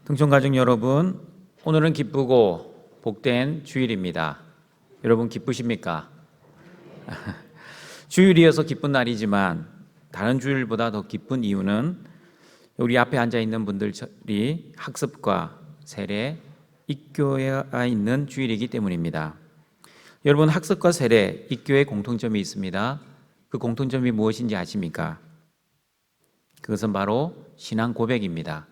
등촌가족 여러분, 오늘은 기쁘고 복된 주일입니다. 여러분 기쁘십니까? 주일이어서 기쁜 날이지만 다른 주일보다 더 기쁜 이유는 우리 앞에 앉아 있는 분들이 학습과 세례, 입교에 있는 주일이기 때문입니다. 여러분, 학습과 세례, 입교에 공통점이 있습니다. 그 공통점이 무엇인지 아십니까? 그것은 바로 신앙 고백입니다.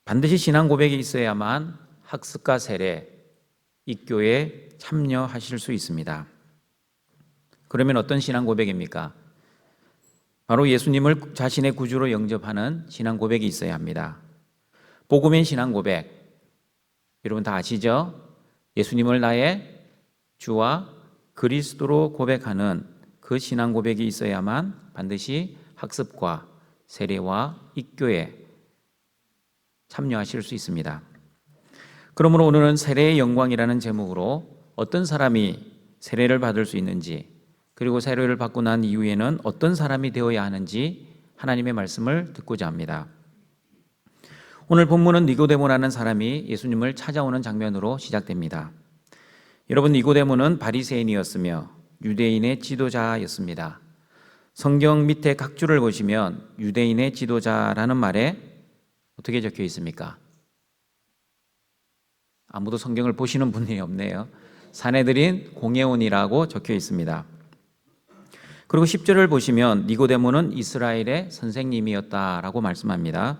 반드시 신앙 고백이 있어야만 학습과 세례, 입교에 참여하실 수 있습니다. 그러면 어떤 신앙 고백입니까? 바로 예수님을 자신의 구주로 영접하는 신앙 고백이 있어야 합니다. 복음의 신앙 고백, 여러분 다 아시죠? 예수님을 나의 주와 그리스도로 고백하는 그 신앙 고백이 있어야만 반드시 학습과 세례와 입교에 참여하실 수 있습니다. 그러므로 오늘은 세례의 영광이라는 제목으로 어떤 사람이 세례를 받을 수 있는지, 그리고 세례를 받고 난 이후에는 어떤 사람이 되어야 하는지 하나님의 말씀을 듣고자 합니다. 오늘 본문은 니고데모라는 사람이 예수님을 찾아오는 장면으로 시작됩니다. 여러분, 니고데모는 바리새인이었으며 유대인의 지도자였습니다. 성경 밑에 각 줄을 보시면 유대인의 지도자라는 말에 어떻게 적혀 있습니까? 아무도 성경을 보시는 분이 없네요. 산헤드린 공회원이라고 적혀 있습니다. 그리고 10절을 보시면 니고데모는 이스라엘의 선생님이었다라고 말씀합니다.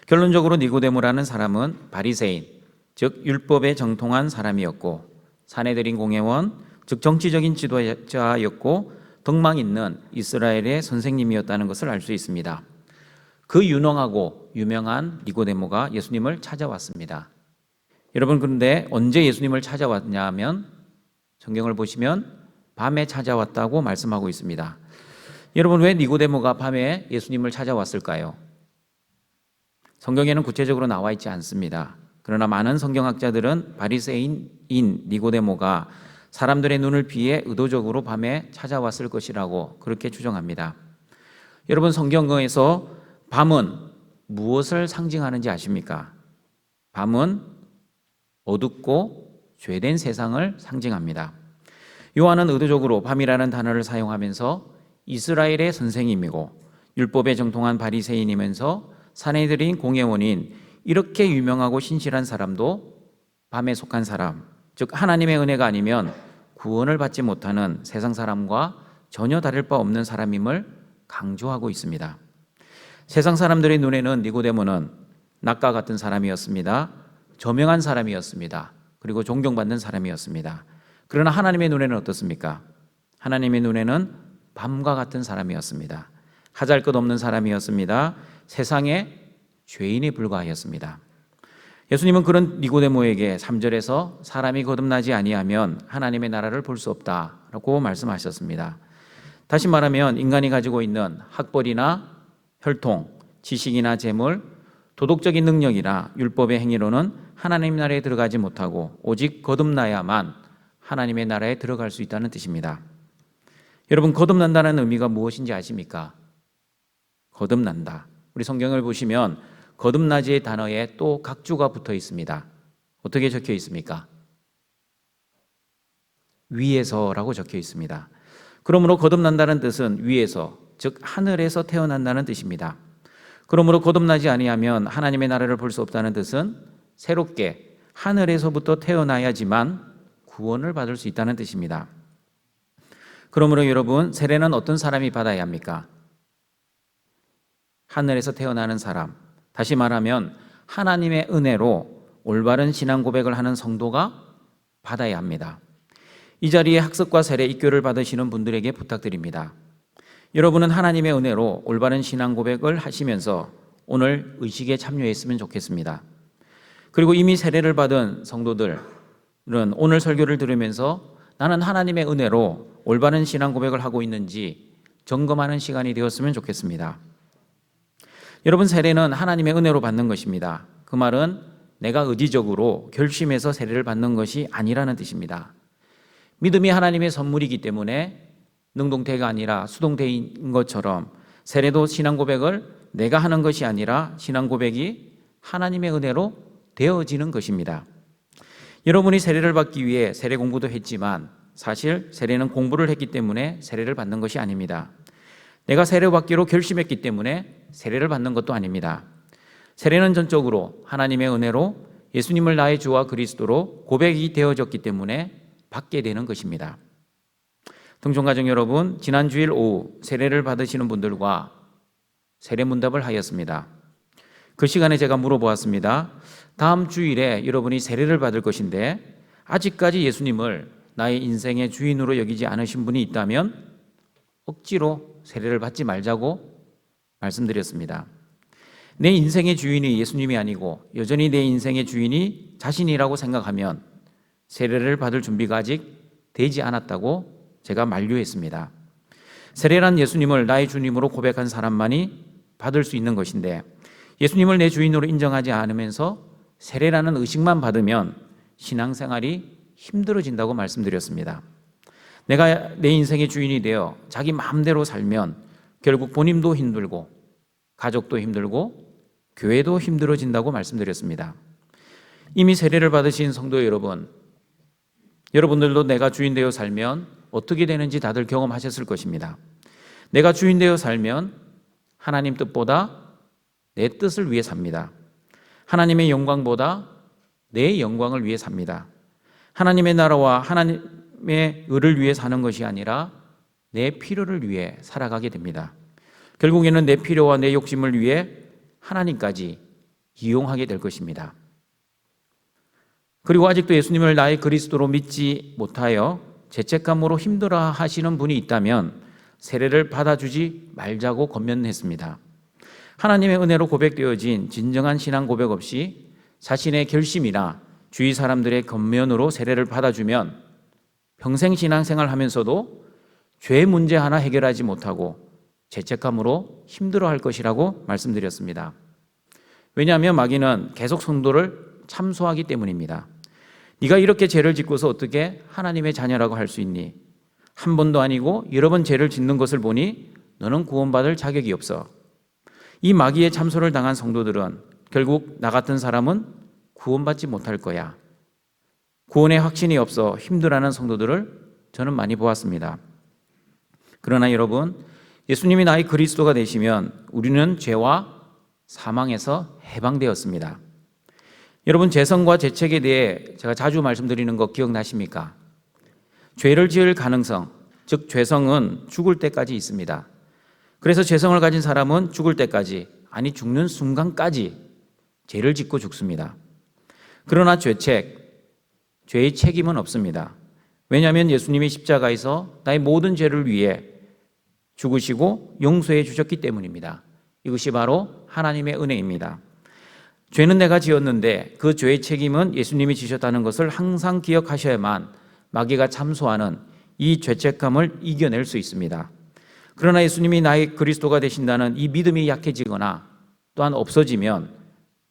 결론적으로 니고데모라는 사람은 바리새인, 즉 율법에 정통한 사람이었고, 산헤드린 공회원, 즉 정치적인 지도자였고, 덕망 있는 이스라엘의 선생님이었다는 것을 알 수 있습니다. 그 유능하고 유명한 니고데모가 예수님을 찾아왔습니다. 여러분, 그런데 언제 예수님을 찾아왔냐 하면 성경을 보시면 밤에 찾아왔다고 말씀하고 있습니다. 여러분, 왜 니고데모가 밤에 예수님을 찾아왔을까요? 성경에는 구체적으로 나와 있지 않습니다. 그러나 많은 성경학자들은 바리새인인 니고데모가 사람들의 눈을 피해 의도적으로 밤에 찾아왔을 것이라고 그렇게 추정합니다. 여러분, 성경에서 밤은 무엇을 상징하는지 아십니까? 밤은 어둡고 죄된 세상을 상징합니다. 요한은 의도적으로 밤이라는 단어를 사용하면서 이스라엘의 선생님이고 율법에 정통한 바리새인이면서 산헤드린 공회원인 이렇게 유명하고 신실한 사람도 밤에 속한 사람, 즉 하나님의 은혜가 아니면 구원을 받지 못하는 세상 사람과 전혀 다를 바 없는 사람임을 강조하고 있습니다. 세상 사람들의 눈에는 니고데모는 낙과 같은 사람이었습니다. 저명한 사람이었습니다. 그리고 존경받는 사람이었습니다. 그러나 하나님의 눈에는 어떻습니까? 하나님의 눈에는 밤과 같은 사람이었습니다. 하잘것없는 사람이었습니다. 세상의 죄인에 불과하였습니다. 예수님은 그런 니고데모에게 3절에서 사람이 거듭나지 아니하면 하나님의 나라를 볼 수 없다라고 말씀하셨습니다. 다시 말하면 인간이 가지고 있는 학벌이나 혈통, 지식이나 재물, 도덕적인 능력이나 율법의 행위로는 하나님 나라에 들어가지 못하고 오직 거듭나야만 하나님의 나라에 들어갈 수 있다는 뜻입니다. 여러분, 거듭난다는 의미가 무엇인지 아십니까? 거듭난다. 우리 성경을 보시면 거듭나지의 단어에 또 각주가 붙어 있습니다. 어떻게 적혀 있습니까? 위에서라고 적혀 있습니다. 그러므로 거듭난다는 뜻은 위에서, 즉 하늘에서 태어난다는 뜻입니다. 그러므로 거듭나지 아니하면 하나님의 나라를 볼 수 없다는 뜻은 새롭게 하늘에서부터 태어나야지만 구원을 받을 수 있다는 뜻입니다. 그러므로 여러분, 세례는 어떤 사람이 받아야 합니까? 하늘에서 태어나는 사람, 다시 말하면 하나님의 은혜로 올바른 신앙 고백을 하는 성도가 받아야 합니다. 이 자리에 학습과 세례, 입교를 받으시는 분들에게 부탁드립니다. 여러분은 하나님의 은혜로 올바른 신앙 고백을 하시면서 오늘 의식에 참여했으면 좋겠습니다. 그리고 이미 세례를 받은 성도들은 오늘 설교를 들으면서 나는 하나님의 은혜로 올바른 신앙 고백을 하고 있는지 점검하는 시간이 되었으면 좋겠습니다. 여러분, 세례는 하나님의 은혜로 받는 것입니다. 그 말은 내가 의지적으로 결심해서 세례를 받는 것이 아니라는 뜻입니다. 믿음이 하나님의 선물이기 때문에 능동태가 아니라 수동태인 것처럼 세례도 신앙 고백을 내가 하는 것이 아니라 신앙 고백이 하나님의 은혜로 되어지는 것입니다. 여러분이 세례를 받기 위해 세례 공부도 했지만 사실 세례는 공부를 했기 때문에 세례를 받는 것이 아닙니다. 내가 세례받기로 결심했기 때문에 세례를 받는 것도 아닙니다. 세례는 전적으로 하나님의 은혜로 예수님을 나의 주와 그리스도로 고백이 되어졌기 때문에 받게 되는 것입니다. 등촌가족 여러분, 지난 주일 오후 세례를 받으시는 분들과 세례 문답을 하였습니다. 그 시간에 제가 물어보았습니다. 다음 주일에 여러분이 세례를 받을 것인데 아직까지 예수님을 나의 인생의 주인으로 여기지 않으신 분이 있다면 억지로 세례를 받지 말자고 말씀드렸습니다. 내 인생의 주인이 예수님이 아니고 여전히 내 인생의 주인이 자신이라고 생각하면 세례를 받을 준비가 아직 되지 않았다고 제가 만류했습니다. 세례란 예수님을 나의 주님으로 고백한 사람만이 받을 수 있는 것인데 예수님을 내 주인으로 인정하지 않으면서 세례라는 의식만 받으면 신앙생활이 힘들어진다고 말씀드렸습니다. 내가 내 인생의 주인이 되어 자기 마음대로 살면 결국 본인도 힘들고 가족도 힘들고 교회도 힘들어진다고 말씀드렸습니다. 이미 세례를 받으신 성도 여러분, 여러분들도 내가 주인 되어 살면 어떻게 되는지 다들 경험하셨을 것입니다. 내가 주인 되어 살면 하나님 뜻보다 내 뜻을 위해 삽니다. 하나님의 영광보다 내 영광을 위해 삽니다. 하나님의 나라와 하나님의 의를 위해 사는 것이 아니라 내 필요를 위해 살아가게 됩니다. 결국에는 내 필요와 내 욕심을 위해 하나님까지 이용하게 될 것입니다. 그리고 아직도 예수님을 나의 그리스도로 믿지 못하여 죄책감으로 힘들어 하시는 분이 있다면 세례를 받아주지 말자고 권면했습니다. 하나님의 은혜로 고백되어진 진정한 신앙 고백 없이 자신의 결심이나 주위 사람들의 권면으로 세례를 받아주면 평생 신앙생활 하면서도 죄 문제 하나 해결하지 못하고 죄책감으로 힘들어할 것이라고 말씀드렸습니다. 왜냐하면 마귀는 계속 성도를 참소하기 때문입니다. 네가 이렇게 죄를 짓고서 어떻게 하나님의 자녀라고 할 수 있니? 한 번도 아니고 여러 번 죄를 짓는 것을 보니 너는 구원받을 자격이 없어. 이 마귀의 참소를 당한 성도들은 결국 나 같은 사람은 구원받지 못할 거야. 구원의 확신이 없어 힘들어하는 성도들을 저는 많이 보았습니다. 그러나 여러분, 예수님이 나의 그리스도가 되시면 우리는 죄와 사망에서 해방되었습니다. 여러분, 죄성과 죄책에 대해 제가 자주 말씀드리는 거 기억나십니까? 죄를 지을 가능성, 즉 죄성은 죽을 때까지 있습니다. 그래서 죄성을 가진 사람은 죽을 때까지, 아니 죽는 순간까지 죄를 짓고 죽습니다. 그러나 죄의 책임은 없습니다. 왜냐하면 예수님이 십자가에서 나의 모든 죄를 위해 죽으시고 용서해 주셨기 때문입니다. 이것이 바로 하나님의 은혜입니다. 죄는 내가 지었는데 그 죄의 책임은 예수님이 지셨다는 것을 항상 기억하셔야만 마귀가 참소하는 이 죄책감을 이겨낼 수 있습니다. 그러나 예수님이 나의 그리스도가 되신다는 이 믿음이 약해지거나 또한 없어지면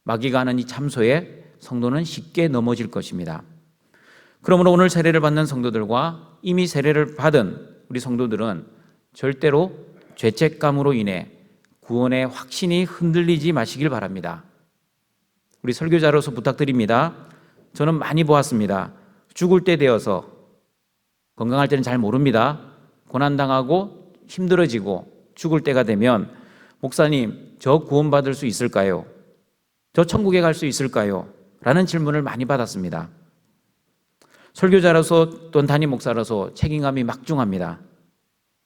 마귀가 하는 이 참소에 성도는 쉽게 넘어질 것입니다. 그러므로 오늘 세례를 받는 성도들과 이미 세례를 받은 우리 성도들은 절대로 죄책감으로 인해 구원의 확신이 흔들리지 마시길 바랍니다. 우리 설교자로서 부탁드립니다. 저는 많이 보았습니다. 죽을 때 되어서, 건강할 때는 잘 모릅니다. 고난당하고 힘들어지고 죽을 때가 되면 목사님, 저 구원받을 수 있을까요? 저 천국에 갈 수 있을까요? 라는 질문을 많이 받았습니다. 설교자로서 또는 담임 목사로서 책임감이 막중합니다.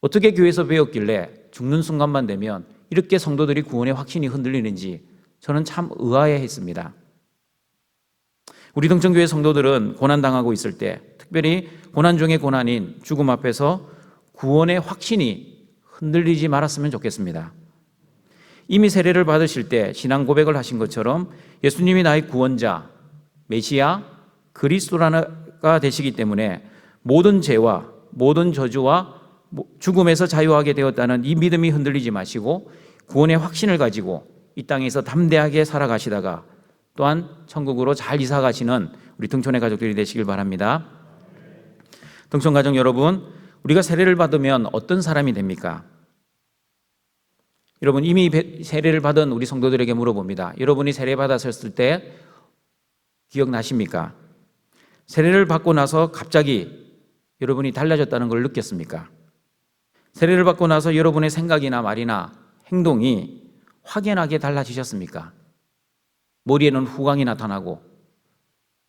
어떻게 교회에서 배웠길래 죽는 순간만 되면 이렇게 성도들이 구원의 확신이 흔들리는지 저는 참 의아해했습니다. 우리 등천교회 성도들은 고난당하고 있을 때, 특별히 고난 중의 고난인 죽음 앞에서 구원의 확신이 흔들리지 말았으면 좋겠습니다. 이미 세례를 받으실 때 신앙 고백을 하신 것처럼 예수님이 나의 구원자, 메시아, 그리스도가 되시기 때문에 모든 죄와 모든 저주와 죽음에서 자유하게 되었다는 이 믿음이 흔들리지 마시고 구원의 확신을 가지고 이 땅에서 담대하게 살아가시다가 또한 천국으로 잘 이사 가시는 우리 등촌의 가족들이 되시길 바랍니다. 등촌 가족 여러분, 우리가 세례를 받으면 어떤 사람이 됩니까? 여러분, 이미 세례를 받은 우리 성도들에게 물어봅니다. 여러분이 세례 받았을 때 기억나십니까? 세례를 받고 나서 갑자기 여러분이 달라졌다는 걸 느꼈습니까? 세례를 받고 나서 여러분의 생각이나 말이나 행동이 확연하게 달라지셨습니까? 머리에는 후광이 나타나고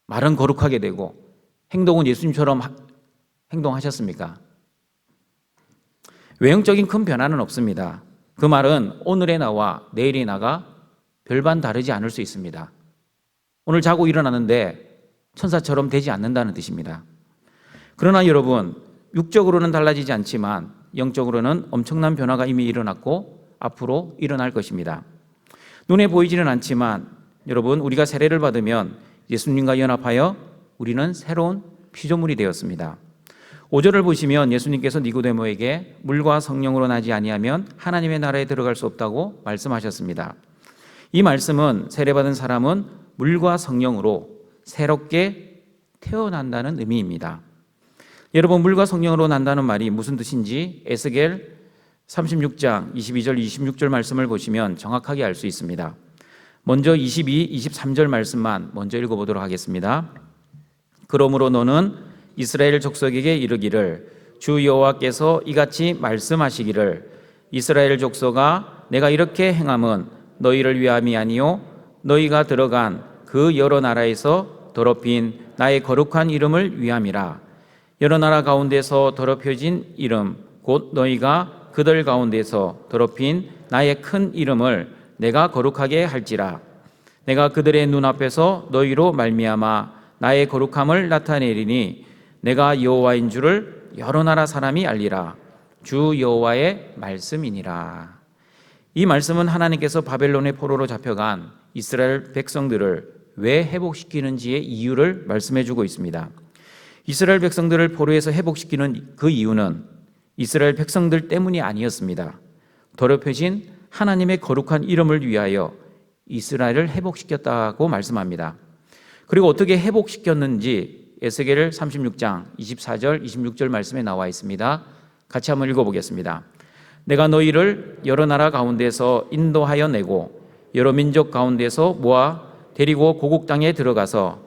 말은 거룩하게 되고 행동은 예수님처럼 행동하셨습니까? 외형적인 큰 변화는 없습니다. 그 말은 오늘의 나와 내일의 나가 별반 다르지 않을 수 있습니다. 오늘 자고 일어나는데 천사처럼 되지 않는다는 뜻입니다. 그러나 여러분, 육적으로는 달라지지 않지만 영적으로는 엄청난 변화가 이미 일어났고 앞으로 일어날 것입니다. 눈에 보이지는 않지만 여러분, 우리가 세례를 받으면 예수님과 연합하여 우리는 새로운 피조물이 되었습니다. 5절을 보시면 예수님께서 니고데모에게 물과 성령으로 나지 아니하면 하나님의 나라에 들어갈 수 없다고 말씀하셨습니다. 이 말씀은 세례받은 사람은 물과 성령으로 새롭게 태어난다는 의미입니다. 여러분, 물과 성령으로 난다는 말이 무슨 뜻인지 에스겔 36장 22절 26절 말씀을 보시면 정확하게 알 수 있습니다. 먼저 22, 23절 말씀만 먼저 읽어보도록 하겠습니다. 그러므로 너는 이스라엘 족속에게 이르기를 주 여호와께서 이같이 말씀하시기를 이스라엘 족속아 내가 이렇게 행함은 너희를 위함이 아니요 너희가 들어간 그 여러 나라에서 더럽힌 나의 거룩한 이름을 위함이라. 여러 나라 가운데서 더럽혀진 이름 곧 너희가 그들 가운데서 더럽힌 나의 큰 이름을 내가 거룩하게 할지라. 내가 그들의 눈앞에서 너희로 말미암아 나의 거룩함을 나타내리니 내가 여호와인 줄을 여러 나라 사람이 알리라. 주 여호와의 말씀이니라. 이 말씀은 하나님께서 바벨론의 포로로 잡혀간 이스라엘 백성들을 왜 회복시키는지의 이유를 말씀해 주고 있습니다. 이스라엘 백성들을 포로에서 회복시키는 그 이유는 이스라엘 백성들 때문이 아니었습니다. 더럽혀진 하나님의 거룩한 이름을 위하여 이스라엘을 회복시켰다고 말씀합니다. 그리고 어떻게 회복시켰는지 에스겔 36장 24절 26절 말씀에 나와 있습니다. 같이 한번 읽어보겠습니다. 내가 너희를 여러 나라 가운데서 인도하여 내고 여러 민족 가운데서 모아 데리고 고국 땅에 들어가서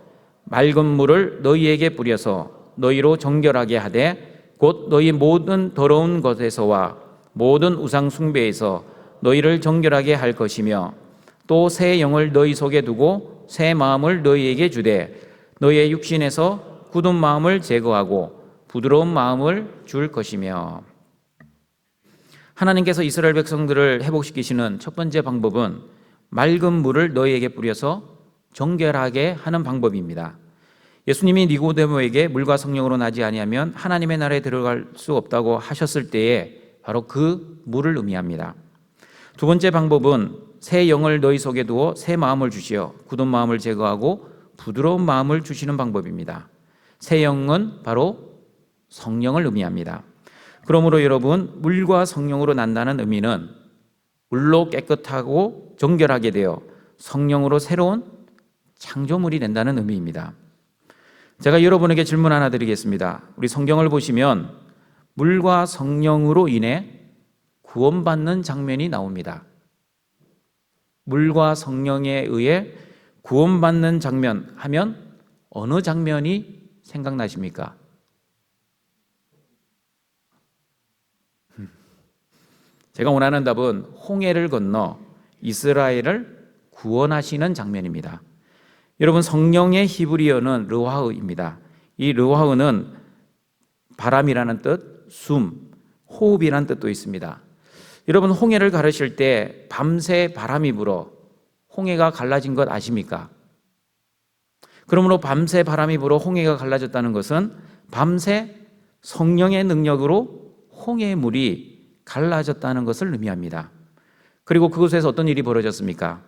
맑은 물을 너희에게 뿌려서 너희로 정결하게 하되 곧 너희 모든 더러운 것에서와 모든 우상 숭배에서 너희를 정결하게 할 것이며 또 새 영을 너희 속에 두고 새 마음을 너희에게 주되 너희의 육신에서 굳은 마음을 제거하고 부드러운 마음을 줄 것이며. 하나님께서 이스라엘 백성들을 회복시키시는 첫 번째 방법은 맑은 물을 너희에게 뿌려서 정결하게 하는 방법입니다. 예수님이 니고데모에게 물과 성령으로 나지 아니하면 하나님의 나라에 들어갈 수 없다고 하셨을 때에 바로 그 물을 의미합니다. 두 번째 방법은 새 영을 너희 속에 두어 새 마음을 주시어 굳은 마음을 제거하고 부드러운 마음을 주시는 방법입니다. 새 영은 바로 성령을 의미합니다. 그러므로 여러분, 물과 성령으로 난다는 의미는 물로 깨끗하고 정결하게 되어 성령으로 새로운 창조물이 된다는 의미입니다. 제가 여러분에게 질문 하나 드리겠습니다. 우리 성경을 보시면 물과 성령으로 인해 구원받는 장면이 나옵니다. 물과 성령에 의해 구원받는 장면 하면 어느 장면이 생각나십니까? 제가 원하는 답은 홍해를 건너 이스라엘을 구원하시는 장면입니다. 여러분, 성령의 히브리어는 르와흐입니다. 이 르와흐는 바람이라는 뜻, 숨, 호흡이라는 뜻도 있습니다. 여러분, 홍해를 가르실 때 밤새 바람이 불어 홍해가 갈라진 것 아십니까? 그러므로 밤새 바람이 불어 홍해가 갈라졌다는 것은 밤새 성령의 능력으로 홍해의 물이 갈라졌다는 것을 의미합니다. 그리고 그곳에서 어떤 일이 벌어졌습니까?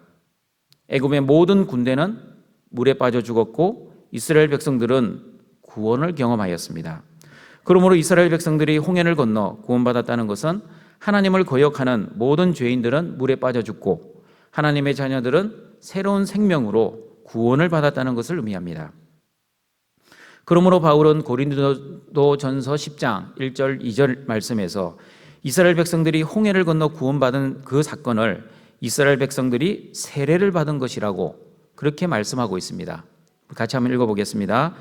애굽의 모든 군대는 물에 빠져 죽었고 이스라엘 백성들은 구원을 경험하였습니다. 그러므로 이스라엘 백성들이 홍해를 건너 구원받았다는 것은 하나님을 거역하는 모든 죄인들은 물에 빠져 죽고 하나님의 자녀들은 새로운 생명으로 구원을 받았다는 것을 의미합니다. 그러므로 바울은 고린도전서 10장 1절 2절 말씀에서 이스라엘 백성들이 홍해를 건너 구원받은 그 사건을 이스라엘 백성들이 세례를 받은 것이라고 그렇게 말씀하고 있습니다. 같이 한번 읽어보겠습니다.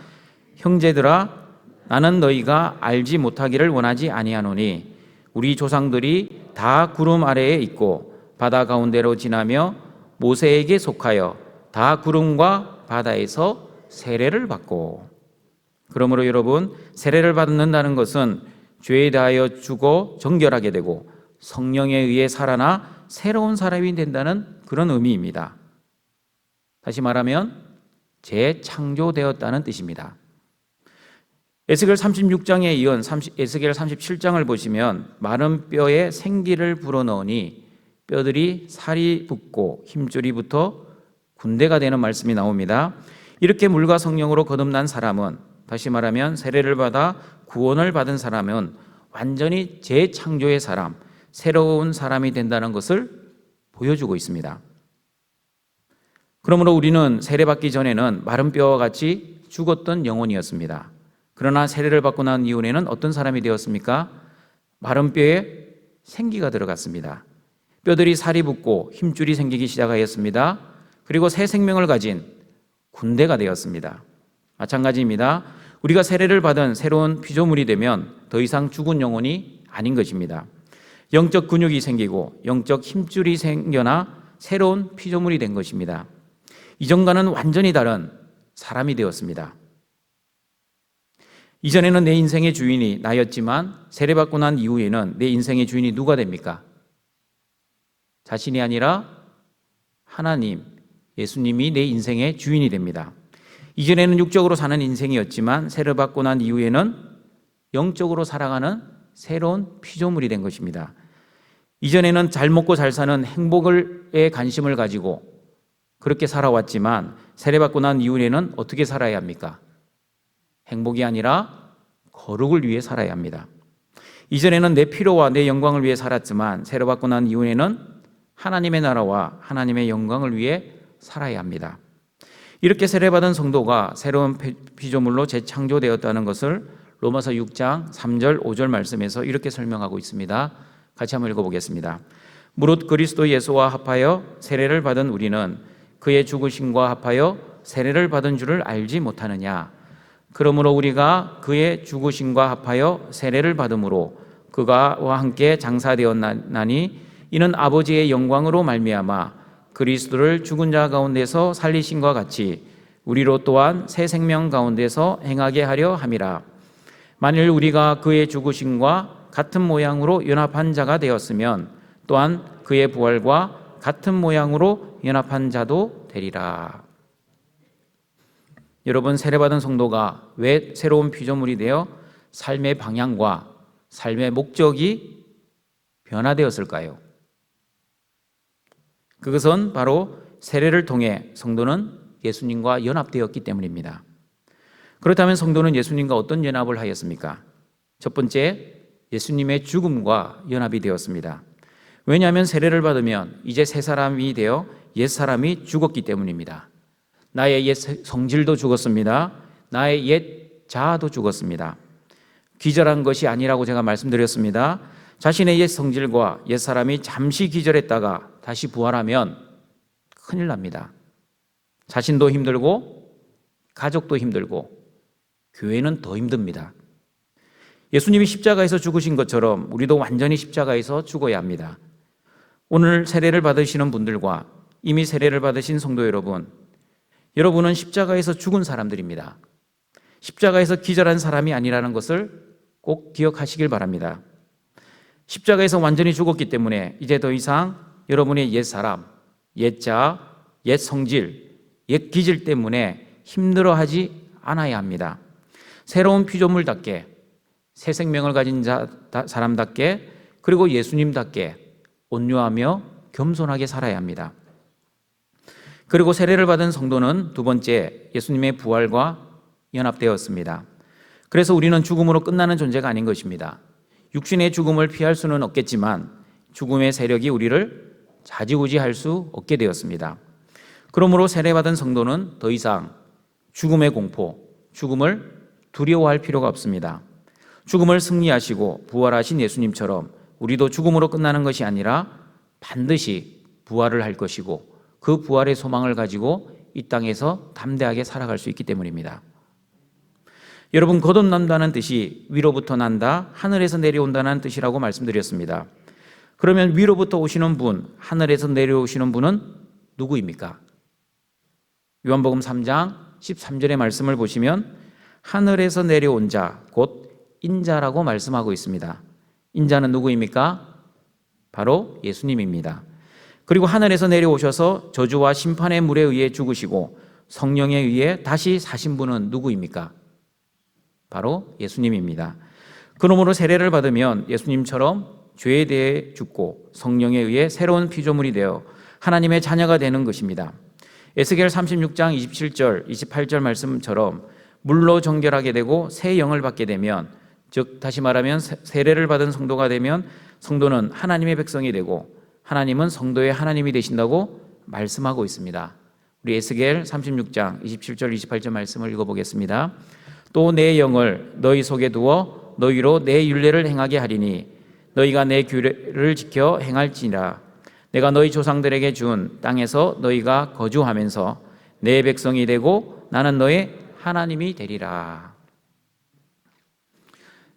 형제들아, 나는 너희가 알지 못하기를 원하지 아니하노니 우리 조상들이 다 구름 아래에 있고 바다 가운데로 지나며 모세에게 속하여 다 구름과 바다에서 세례를 받고. 그러므로 여러분, 세례를 받는다는 것은 죄에 대하여 죽어 정결하게 되고 성령에 의해 살아나 새로운 사람이 된다는 그런 의미입니다. 다시 말하면 재창조되었다는 뜻입니다. 에스겔 36장에 이은 에스겔 37장을 보시면 마른 뼈에 생기를 불어넣으니 뼈들이 살이 붙고 힘줄이 붙어 군대가 되는 말씀이 나옵니다. 이렇게 물과 성령으로 거듭난 사람은, 다시 말하면 세례를 받아 구원을 받은 사람은 완전히 재창조의 사람, 새로운 사람이 된다는 것을 보여주고 있습니다. 그러므로 우리는 세례받기 전에는 마른 뼈와 같이 죽었던 영혼이었습니다. 그러나 세례를 받고 난 이후에는 어떤 사람이 되었습니까? 마른 뼈에 생기가 들어갔습니다. 뼈들이 살이 붙고 힘줄이 생기기 시작하였습니다. 그리고 새 생명을 가진 군대가 되었습니다. 마찬가지입니다. 우리가 세례를 받은 새로운 피조물이 되면 더 이상 죽은 영혼이 아닌 것입니다. 영적 근육이 생기고 영적 힘줄이 생겨나 새로운 피조물이 된 것입니다. 이전과는 완전히 다른 사람이 되었습니다. 이전에는 내 인생의 주인이 나였지만 세례받고 난 이후에는 내 인생의 주인이 누가 됩니까? 자신이 아니라 하나님, 예수님이 내 인생의 주인이 됩니다. 이전에는 육적으로 사는 인생이었지만 세례받고 난 이후에는 영적으로 살아가는 새로운 피조물이 된 것입니다. 이전에는 잘 먹고 잘 사는 행복에 관심을 가지고 그렇게 살아왔지만 세례받고 난 이후에는 어떻게 살아야 합니까? 행복이 아니라 거룩을 위해 살아야 합니다. 이전에는 내 필요와 내 영광을 위해 살았지만 세례받고 난 이후에는 하나님의 나라와 하나님의 영광을 위해 살아야 합니다. 이렇게 세례받은 성도가 새로운 피조물로 재창조되었다는 것을 로마서 6장 3절 5절 말씀에서 이렇게 설명하고 있습니다. 같이 한번 읽어보겠습니다. 무릇 그리스도 예수와 합하여 세례를 받은 우리는 그의 죽으심과 합하여 세례를 받은 줄을 알지 못하느냐. 그러므로 우리가 그의 죽으심과 합하여 세례를 받음으로 그가와 함께 장사되었나니 이는 아버지의 영광으로 말미암아 그리스도를 죽은 자 가운데서 살리신과 같이 우리로 또한 새 생명 가운데서 행하게 하려 함이라. 만일 우리가 그의 죽으심과 같은 모양으로 연합한 자가 되었으면 또한 그의 부활과 같은 모양으로 연합한 자도 되리라. 여러분, 세례받은 성도가 왜 새로운 피조물이 되어 삶의 방향과 삶의 목적이 변화되었을까요? 그것은 바로 세례를 통해 성도는 예수님과 연합되었기 때문입니다. 그렇다면 성도는 예수님과 어떤 연합을 하였습니까? 첫 번째, 예수님의 죽음과 연합이 되었습니다. 왜냐하면 세례를 받으면 이제 새 사람이 되어 옛 사람이 죽었기 때문입니다. 나의 옛 성질도 죽었습니다. 나의 옛 자아도 죽었습니다. 기절한 것이 아니라고 제가 말씀드렸습니다. 자신의 옛 성질과 옛 사람이 잠시 기절했다가 다시 부활하면 큰일 납니다. 자신도 힘들고 가족도 힘들고 교회는 더 힘듭니다. 예수님이 십자가에서 죽으신 것처럼 우리도 완전히 십자가에서 죽어야 합니다. 오늘 세례를 받으시는 분들과 이미 세례를 받으신 성도 여러분, 여러분은 십자가에서 죽은 사람들입니다. 십자가에서 기절한 사람이 아니라는 것을 꼭 기억하시길 바랍니다. 십자가에서 완전히 죽었기 때문에 이제 더 이상 여러분의 옛 사람, 옛 자아, 옛 성질, 옛 기질 때문에 힘들어하지 않아야 합니다. 새로운 피조물답게, 새 생명을 가진 사람답게, 그리고 예수님답게 온유하며 겸손하게 살아야 합니다. 그리고 세례를 받은 성도는 두 번째, 예수님의 부활과 연합되었습니다. 그래서 우리는 죽음으로 끝나는 존재가 아닌 것입니다. 육신의 죽음을 피할 수는 없겠지만 죽음의 세력이 우리를 좌지우지할 수 없게 되었습니다. 그러므로 세례받은 성도는 더 이상 죽음의 공포, 죽음을 두려워할 필요가 없습니다. 죽음을 승리하시고 부활하신 예수님처럼 우리도 죽음으로 끝나는 것이 아니라 반드시 부활을 할 것이고 그 부활의 소망을 가지고 이 땅에서 담대하게 살아갈 수 있기 때문입니다. 여러분, 거듭난다는 뜻이 위로부터 난다, 하늘에서 내려온다는 뜻이라고 말씀드렸습니다. 그러면 위로부터 오시는 분, 하늘에서 내려오시는 분은 누구입니까? 요한복음 3장 13절의 말씀을 보시면 하늘에서 내려온 자, 곧 인자라고 말씀하고 있습니다. 인자는 누구입니까? 바로 예수님입니다. 그리고 하늘에서 내려오셔서 저주와 심판의 물에 의해 죽으시고 성령에 의해 다시 사신 분은 누구입니까? 바로 예수님입니다. 그러므로 세례를 받으면 예수님처럼 죄에 대해 죽고 성령에 의해 새로운 피조물이 되어 하나님의 자녀가 되는 것입니다. 에스겔 36장 27절, 28절 말씀처럼 물로 정결하게 되고 새 영을 받게 되면, 즉 다시 말하면 세례를 받은 성도가 되면 성도는 하나님의 백성이 되고 하나님은 성도의 하나님이 되신다고 말씀하고 있습니다. 우리 에스겔 36장 27절 28절 말씀을 읽어보겠습니다. 또 내 영을 너희 속에 두어 너희로 내 율례를 행하게 하리니 너희가 내 규례를 지켜 행할지니라. 내가 너희 조상들에게 준 땅에서 너희가 거주하면서 내 백성이 되고 나는 너의 하나님이 되리라.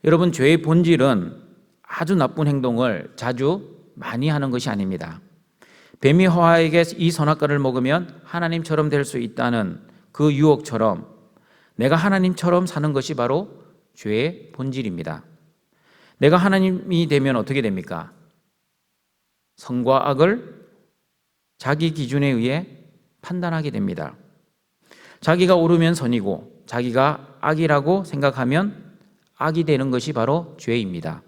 여러분, 죄의 본질은 아주 나쁜 행동을 자주 많이 하는 것이 아닙니다. 뱀이 하와에게 이 선악과를 먹으면 하나님처럼 될 수 있다는 그 유혹처럼 내가 하나님처럼 사는 것이 바로 죄의 본질입니다. 내가 하나님이 되면 어떻게 됩니까? 선과 악을 자기 기준에 의해 판단하게 됩니다. 자기가 옳으면 선이고 자기가 악이라고 생각하면 악이 되는 것이 바로 죄입니다.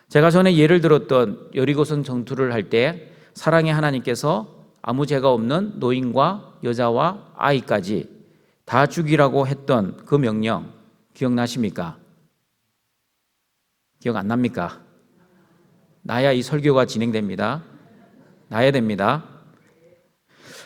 제가 전에 예를 들었던 여리고성 전투를 할 때 사랑의 하나님께서 아무 죄가 없는 노인과 여자와 아이까지 다 죽이라고 했던 그 명령 기억나십니까? 기억 안 납니까? 나야 이 설교가 진행됩니다. 나야 됩니다.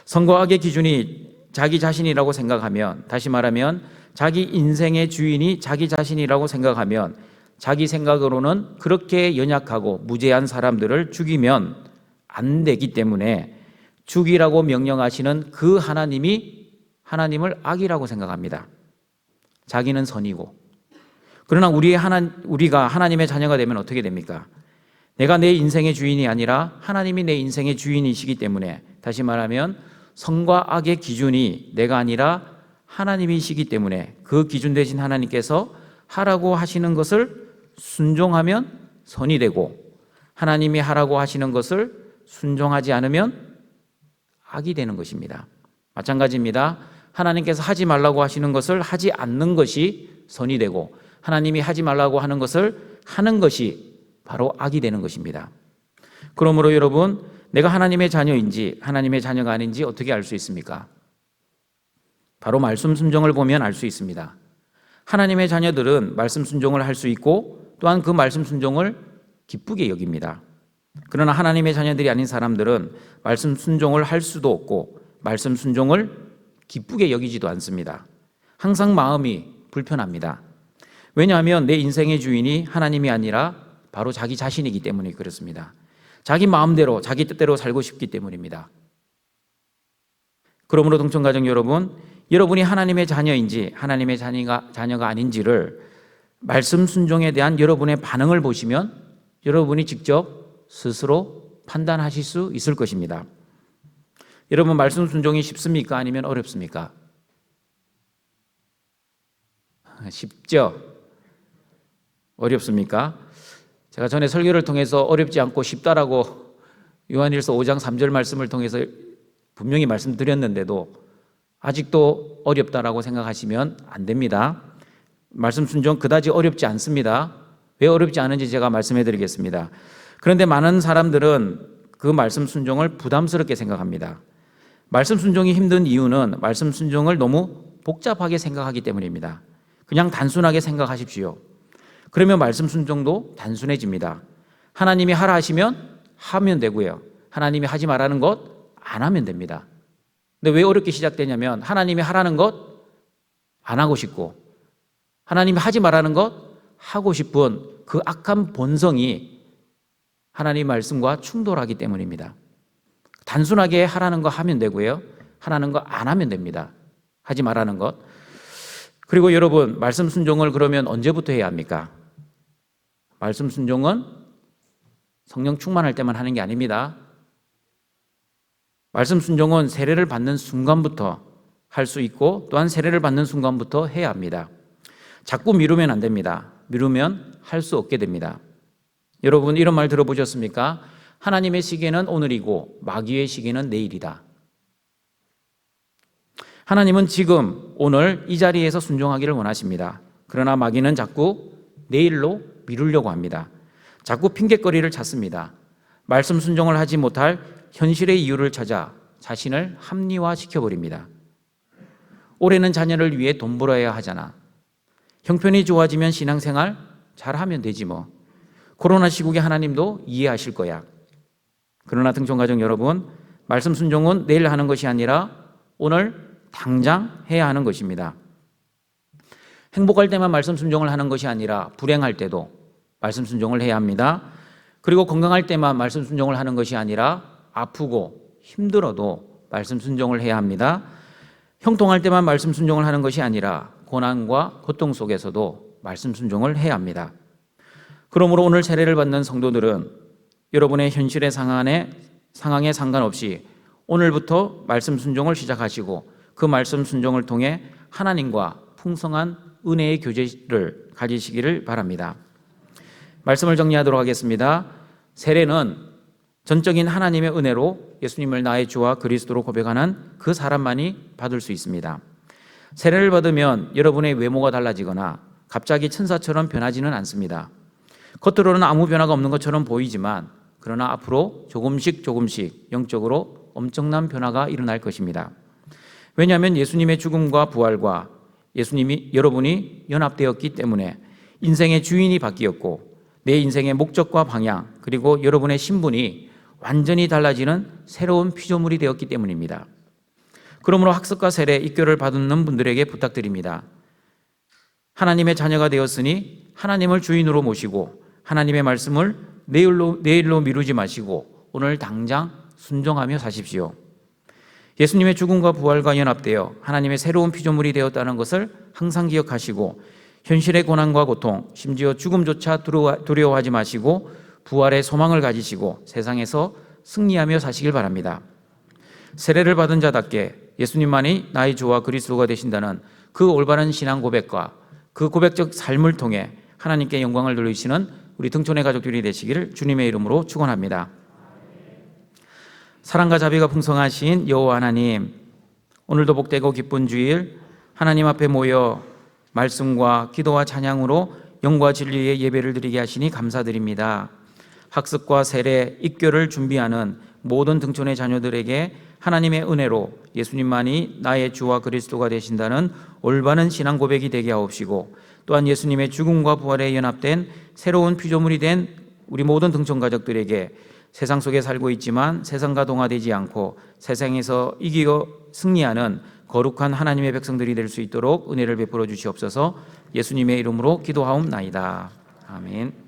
선과 악의 기준이 자기 자신이라고 생각하면, 다시 말하면 자기 인생의 주인이 자기 자신이라고 생각하면 자기 생각으로는 그렇게 연약하고 무죄한 사람들을 죽이면 안 되기 때문에 죽이라고 명령하시는 그 하나님을 악이라고 생각합니다. 자기는 선이고. 그러나 우리가 하나님의 자녀가 되면 어떻게 됩니까? 내가 내 인생의 주인이 아니라 하나님이 내 인생의 주인이시기 때문에, 다시 말하면 선과 악의 기준이 내가 아니라 하나님이시기 때문에 그 기준 되신 하나님께서 하라고 하시는 것을 순종하면 선이 되고, 하나님이 하라고 하시는 것을 순종하지 않으면 악이 되는 것입니다. 마찬가지입니다. 하나님께서 하지 말라고 하시는 것을 하지 않는 것이 선이 되고, 하나님이 하지 말라고 하는 것을 하는 것이 바로 악이 되는 것입니다. 그러므로 여러분, 내가 하나님의 자녀인지 하나님의 자녀가 아닌지 어떻게 알 수 있습니까? 바로 말씀 순종을 보면 알 수 있습니다. 하나님의 자녀들은 말씀 순종을 할 수 있고 또한 그 말씀 순종을 기쁘게 여깁니다. 그러나 하나님의 자녀들이 아닌 사람들은 말씀 순종을 할 수도 없고 말씀 순종을 기쁘게 여기지도 않습니다. 항상 마음이 불편합니다. 왜냐하면 내 인생의 주인이 하나님이 아니라 바로 자기 자신이기 때문에 그렇습니다. 자기 마음대로 자기 뜻대로 살고 싶기 때문입니다. 그러므로 동청가정 여러분, 여러분이 하나님의 자녀인지 하나님의 자녀가 아닌지를 말씀 순종에 대한 여러분의 반응을 보시면 여러분이 직접 스스로 판단하실 수 있을 것입니다. 여러분, 말씀 순종이 쉽습니까? 아니면 어렵습니까? 쉽죠? 어렵습니까? 제가 전에 설교를 통해서 어렵지 않고 쉽다라고 요한일서 5장 3절 말씀을 통해서 분명히 말씀드렸는데도 아직도 어렵다라고 생각하시면 안 됩니다. 말씀 순종 그다지 어렵지 않습니다. 왜 어렵지 않은지 제가 말씀해 드리겠습니다. 그런데 많은 사람들은 그 말씀 순종을 부담스럽게 생각합니다. 말씀 순종이 힘든 이유는 말씀 순종을 너무 복잡하게 생각하기 때문입니다. 그냥 단순하게 생각하십시오. 그러면 말씀 순종도 단순해집니다. 하나님이 하라 하시면 하면 되고요. 하나님이 하지 말라는 것 안 하면 됩니다. 근데 왜 어렵게 시작되냐면 하나님이 하라는 것 안 하고 싶고 하나님이 하지 말라는 것 하고 싶은 그 악한 본성이 하나님 말씀과 충돌하기 때문입니다. 단순하게 하라는 거 하면 되고요, 하라는 거 안 하면 됩니다. 하지 말라는 것. 그리고 여러분, 말씀 순종을 그러면 언제부터 해야 합니까? 말씀 순종은 성령 충만할 때만 하는 게 아닙니다. 말씀 순종은 세례를 받는 순간부터 할 수 있고, 또한 세례를 받는 순간부터 해야 합니다. 자꾸 미루면 안 됩니다. 미루면 할 수 없게 됩니다. 여러분, 이런 말 들어보셨습니까? 하나님의 시계는 오늘이고 마귀의 시계는 내일이다. 하나님은 지금 오늘 이 자리에서 순종하기를 원하십니다. 그러나 마귀는 자꾸 내일로 미루려고 합니다. 자꾸 핑계거리를 찾습니다. 말씀 순종을 하지 못할 현실의 이유를 찾아 자신을 합리화시켜버립니다. 올해는 자녀를 위해 돈 벌어야 하잖아. 형편이 좋아지면 신앙생활 잘하면 되지 뭐. 코로나 시국에 하나님도 이해하실 거야. 그러나 등촌가족 여러분, 말씀 순종은 내일 하는 것이 아니라 오늘 당장 해야 하는 것입니다. 행복할 때만 말씀 순종을 하는 것이 아니라 불행할 때도 말씀 순종을 해야 합니다. 그리고 건강할 때만 말씀 순종을 하는 것이 아니라 아프고 힘들어도 말씀 순종을 해야 합니다. 형통할 때만 말씀 순종을 하는 것이 아니라 고난과 고통 속에서도 말씀 순종을 해야 합니다. 그러므로 오늘 세례를 받는 성도들은 여러분의 현실의 상황에 상관없이 오늘부터 말씀 순종을 시작하시고 그 말씀 순종을 통해 하나님과 풍성한 은혜의 교제를 가지시기를 바랍니다. 말씀을 정리하도록 하겠습니다. 세례는 전적인 하나님의 은혜로 예수님을 나의 주와 그리스도로 고백하는 그 사람만이 받을 수 있습니다. 세례를 받으면 여러분의 외모가 달라지거나 갑자기 천사처럼 변하지는 않습니다. 겉으로는 아무 변화가 없는 것처럼 보이지만 그러나 앞으로 조금씩 영적으로 엄청난 변화가 일어날 것입니다. 왜냐하면 예수님의 죽음과 부활과 여러분이 연합되었기 때문에 인생의 주인이 바뀌었고 내 인생의 목적과 방향 그리고 여러분의 신분이 완전히 달라지는 새로운 피조물이 되었기 때문입니다. 그러므로 학습과 세례, 입교를 받는 분들에게 부탁드립니다. 하나님의 자녀가 되었으니 하나님을 주인으로 모시고 하나님의 말씀을 내일로 미루지 마시고 오늘 당장 순종하며 사십시오. 예수님의 죽음과 부활과 연합되어 하나님의 새로운 피조물이 되었다는 것을 항상 기억하시고 현실의 고난과 고통, 심지어 죽음조차 두려워하지 마시고 부활의 소망을 가지시고 세상에서 승리하며 사시길 바랍니다. 세례를 받은 자답게 예수님만이 나의 주와 그리스도가 되신다는 그 올바른 신앙 고백과 그 고백적 삶을 통해 하나님께 영광을 돌리시는 우리 등촌의 가족들이 되시기를 주님의 이름으로 축원합니다. 사랑과 자비가 풍성하신 여호와 하나님, 오늘도 복되고 기쁜 주일 하나님 앞에 모여 말씀과 기도와 찬양으로 영과 진리의 예배를 드리게 하시니 감사드립니다. 학습과 세례, 입교를 준비하는 모든 등촌의 자녀들에게 하나님의 은혜로 예수님만이 나의 주와 그리스도가 되신다는 올바른 신앙 고백이 되게 하옵시고 또한 예수님의 죽음과 부활에 연합된 새로운 피조물이 된 우리 모든 등촌 가족들에게 세상 속에 살고 있지만 세상과 동화되지 않고 세상에서 이기고 승리하는 거룩한 하나님의 백성들이 될 수 있도록 은혜를 베풀어 주시옵소서. 예수님의 이름으로 기도하옵나이다. 아멘.